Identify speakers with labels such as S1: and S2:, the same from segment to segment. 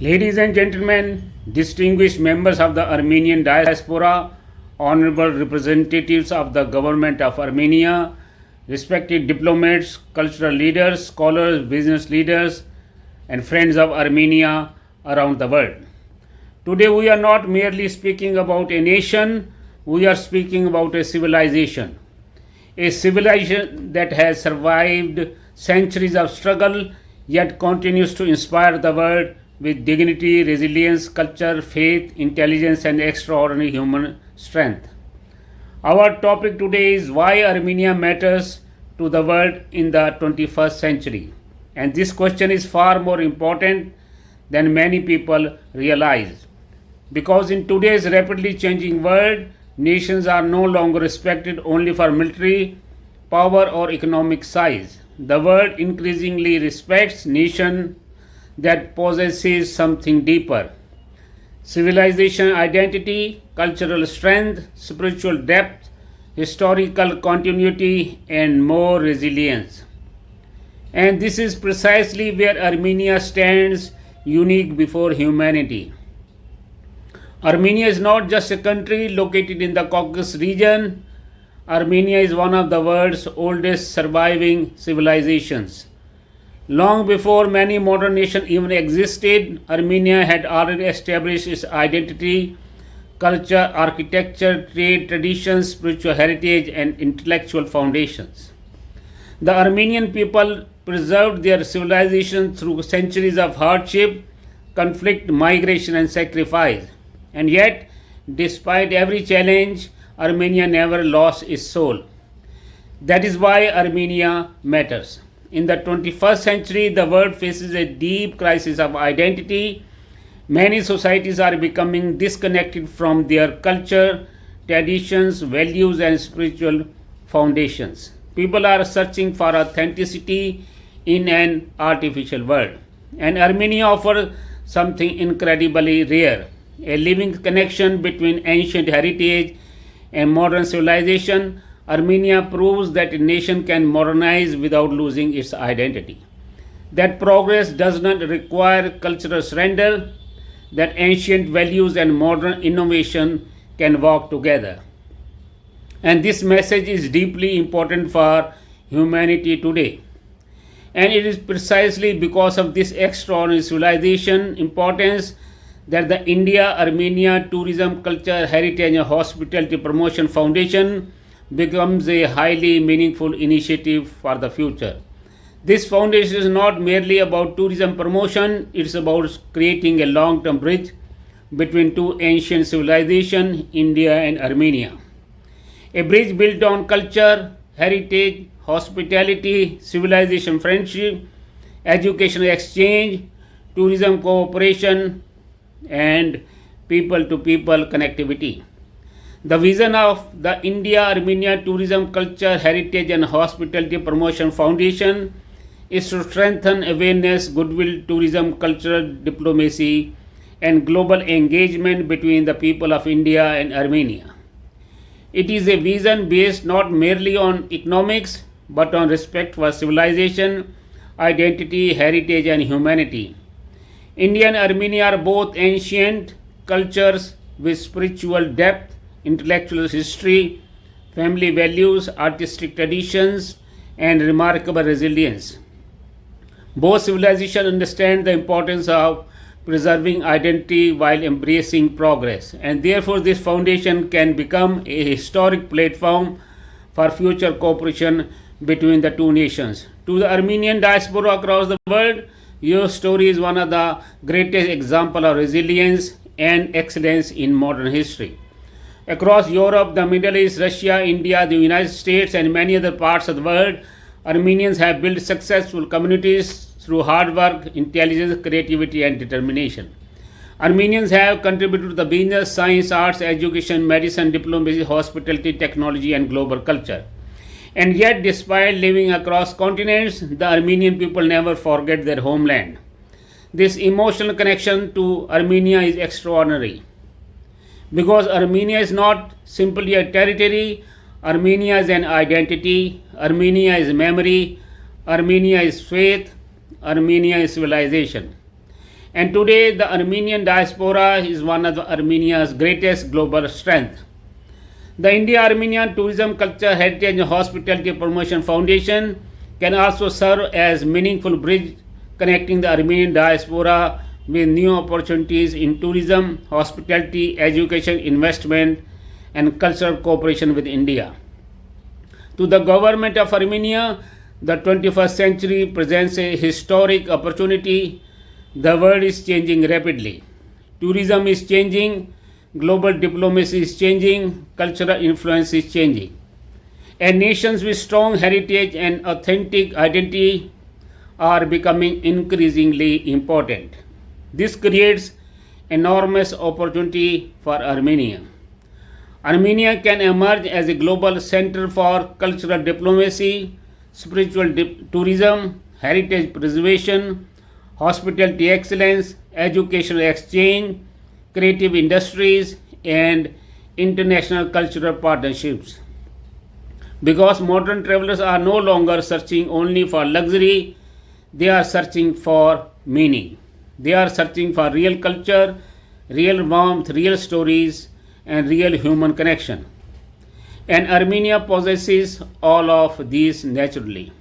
S1: Ladies and gentlemen, distinguished members of the Armenian diaspora, honorable representatives of the government of Armenia, respected diplomats, cultural leaders, scholars, business leaders, and friends of Armenia around the world. Today, we are not merely speaking about a nation, we are speaking about a civilization that has survived centuries of struggle yet continues to inspire the world with dignity, resilience, culture, faith, intelligence, and extraordinary human strength. Our topic today is why Armenia matters to the world in the 21st century. And this question is far more important than many people realize. Because in today's rapidly changing world, nations are no longer respected only for military power or economic size. The world increasingly respects nations that possesses something deeper. Civilization identity, cultural strength, spiritual depth, historical continuity, and more resilience. And this is precisely where Armenia stands unique before humanity. Armenia is not just a country located in the Caucasus region. Armenia is one of the world's oldest surviving civilizations. Long before many modern nations even existed, Armenia had already established its identity, culture, architecture, trade, traditions, spiritual heritage, and intellectual foundations. The Armenian people preserved their civilization through centuries of hardship, conflict, migration, and sacrifice. And yet, despite every challenge, Armenia never lost its soul. That is why Armenia matters. In the 21st century, the world faces a deep crisis of identity. Many societies are becoming disconnected from their culture, traditions, values, and spiritual foundations. People are searching for authenticity in an artificial world. And Armenia offers something incredibly rare, a living connection between ancient heritage and modern civilization. Armenia proves that a nation can modernize without losing its identity. That progress does not require cultural surrender, that ancient values and modern innovation can walk together. And this message is deeply important for humanity today. And it is precisely because of this extraordinary civilization importance that the India Armenia Tourism Culture Heritage and Hospitality Promotion Foundation becomes a highly meaningful initiative for the future. This foundation is not merely about tourism promotion, it's about creating a long-term bridge between two ancient civilizations, India and Armenia. A bridge built on culture, heritage, hospitality, civilization friendship, educational exchange, tourism cooperation, and people to people connectivity. The vision of the India Armenia Tourism Culture Heritage and Hospitality Promotion Foundation is to strengthen awareness, goodwill, tourism, cultural diplomacy, and global engagement between the people of India and Armenia. It is a vision based not merely on economics but on respect for civilization, identity, heritage, and humanity. India and Armenia are both ancient cultures with spiritual depth, intellectual history, family values, artistic traditions, and remarkable resilience. Both civilizations understand the importance of preserving identity while embracing progress, and therefore, this foundation can become a historic platform for future cooperation between the two nations. To the Armenian diaspora across the world, your story is one of the greatest examples of resilience and excellence in modern history. Across Europe, the Middle East, Russia, India, the United States, and many other parts of the world, Armenians have built successful communities through hard work, intelligence, creativity, and determination. Armenians have contributed to the business, science, arts, education, medicine, diplomacy, hospitality, technology, and global culture. And yet, despite living across continents, the Armenian people never forget their homeland. This emotional connection to Armenia is extraordinary because Armenia is not simply a territory, Armenia is an identity, Armenia is memory, Armenia is faith, Armenia is civilization. And today, the Armenian diaspora is one of Armenia's greatest global strengths. The India-Armenia Tourism Culture Heritage and Hospitality Promotion Foundation can also serve as meaningful bridge connecting the Armenian diaspora with new opportunities in tourism, hospitality, education, investment, and cultural cooperation with India. To the government of Armenia, the 21st century presents a historic opportunity. The world is changing rapidly. Tourism is changing, global diplomacy is changing, cultural influence is changing. And nations with strong heritage and authentic identity are becoming increasingly important. This creates enormous opportunity for Armenia. Armenia can emerge as a global center for cultural diplomacy, spiritual tourism, heritage preservation, hospitality excellence, educational exchange, creative industries, and international cultural partnerships. Because modern travelers are no longer searching only for luxury, they are searching for meaning. They are searching for real culture, real warmth, real stories, and real human connection. And Armenia possesses all of these naturally.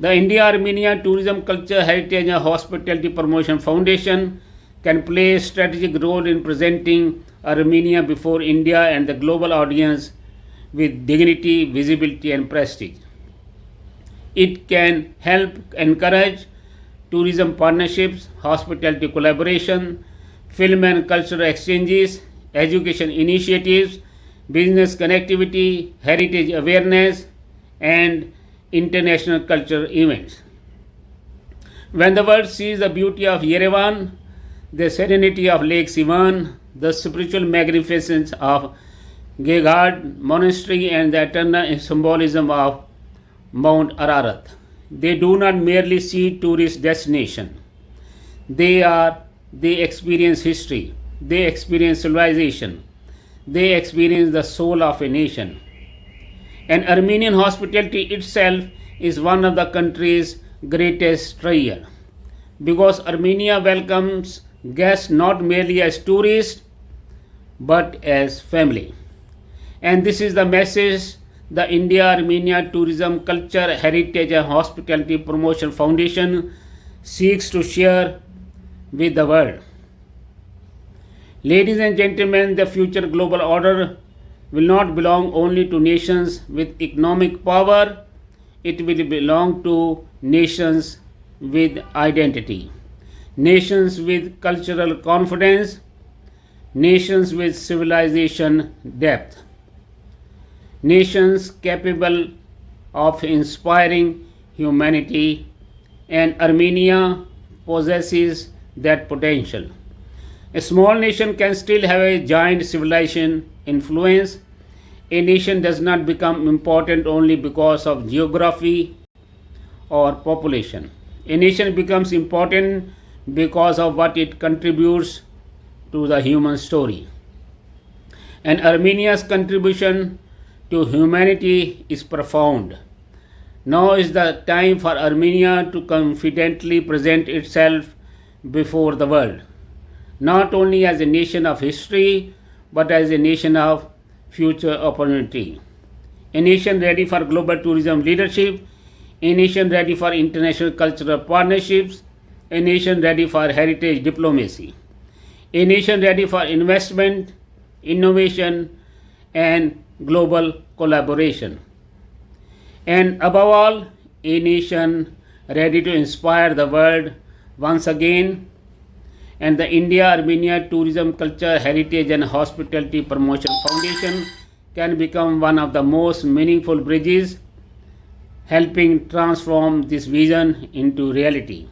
S1: The India-Armenia Tourism Culture Heritage and Hospitality Promotion Foundation can play a strategic role in presenting Armenia before India and the global audience with dignity, visibility, and prestige. It can help encourage tourism partnerships, hospitality collaboration, film and cultural exchanges, education initiatives, business connectivity, heritage awareness, and international cultural events. When the world sees the beauty of Yerevan, the serenity of Lake Sivan, the spiritual magnificence of Gegard Monastery, and the eternal symbolism of Mount Ararat, they do not merely see tourist destination. They experience history, they experience civilization, they experience the soul of a nation. And Armenian hospitality itself is one of the country's greatest treasure, because Armenia welcomes guests not merely as tourists but as family. And this is the message the India-Armenia Tourism Culture Heritage and Hospitality Promotion Foundation seeks to share with the world. Ladies and gentlemen, the future global order will not belong only to nations with economic power, it will belong to nations with identity, nations with cultural confidence, nations with civilization depth, nations capable of inspiring humanity, and Armenia possesses that potential. A small nation can still have a giant civilization influence. A nation does not become important only because of geography or population. A nation becomes important because of what it contributes to the human story. And Armenia's contribution to humanity is profound. Now is the time for Armenia to confidently present itself before the world, not only as a nation of history, but as a nation of future opportunity. A nation ready for global tourism leadership, a nation ready for international cultural partnerships, a nation ready for heritage diplomacy, a nation ready for investment, innovation, and global collaboration. And above all, a nation ready to inspire the world once again. And the India-Armenia Tourism Culture Heritage and Hospitality Promotion Foundation can become one of the most meaningful bridges, helping transform this vision into reality.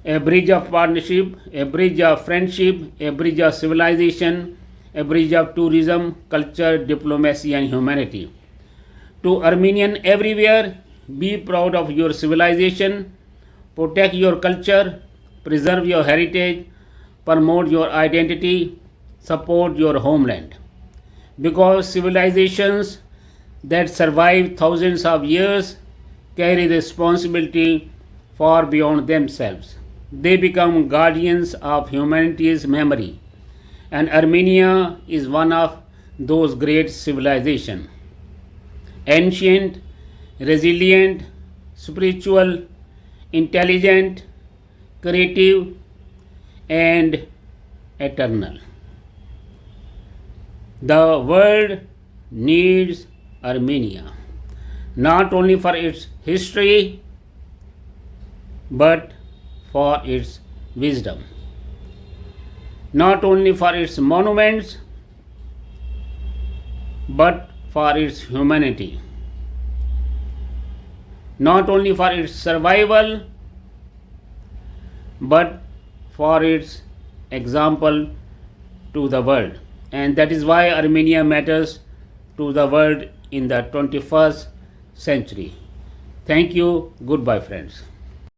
S1: A bridge of partnership, a bridge of friendship, a bridge of civilization, a bridge of tourism, culture, diplomacy, and humanity. To Armenian everywhere, be proud of your civilization, protect your culture, preserve your heritage, promote your identity, support your homeland. Because civilizations that survive thousands of years carry responsibility far beyond themselves. they become guardians of humanity's memory, and Armenia is one of those great civilizations. Ancient, resilient, spiritual, intelligent, creative, and eternal. The world needs Armenia not only for its history but for its wisdom, not only for its monuments but for its humanity, not only for its survival but for its example to the world. And that is why Armenia matters to the world in the 21st century. Thank you. Goodbye, friends.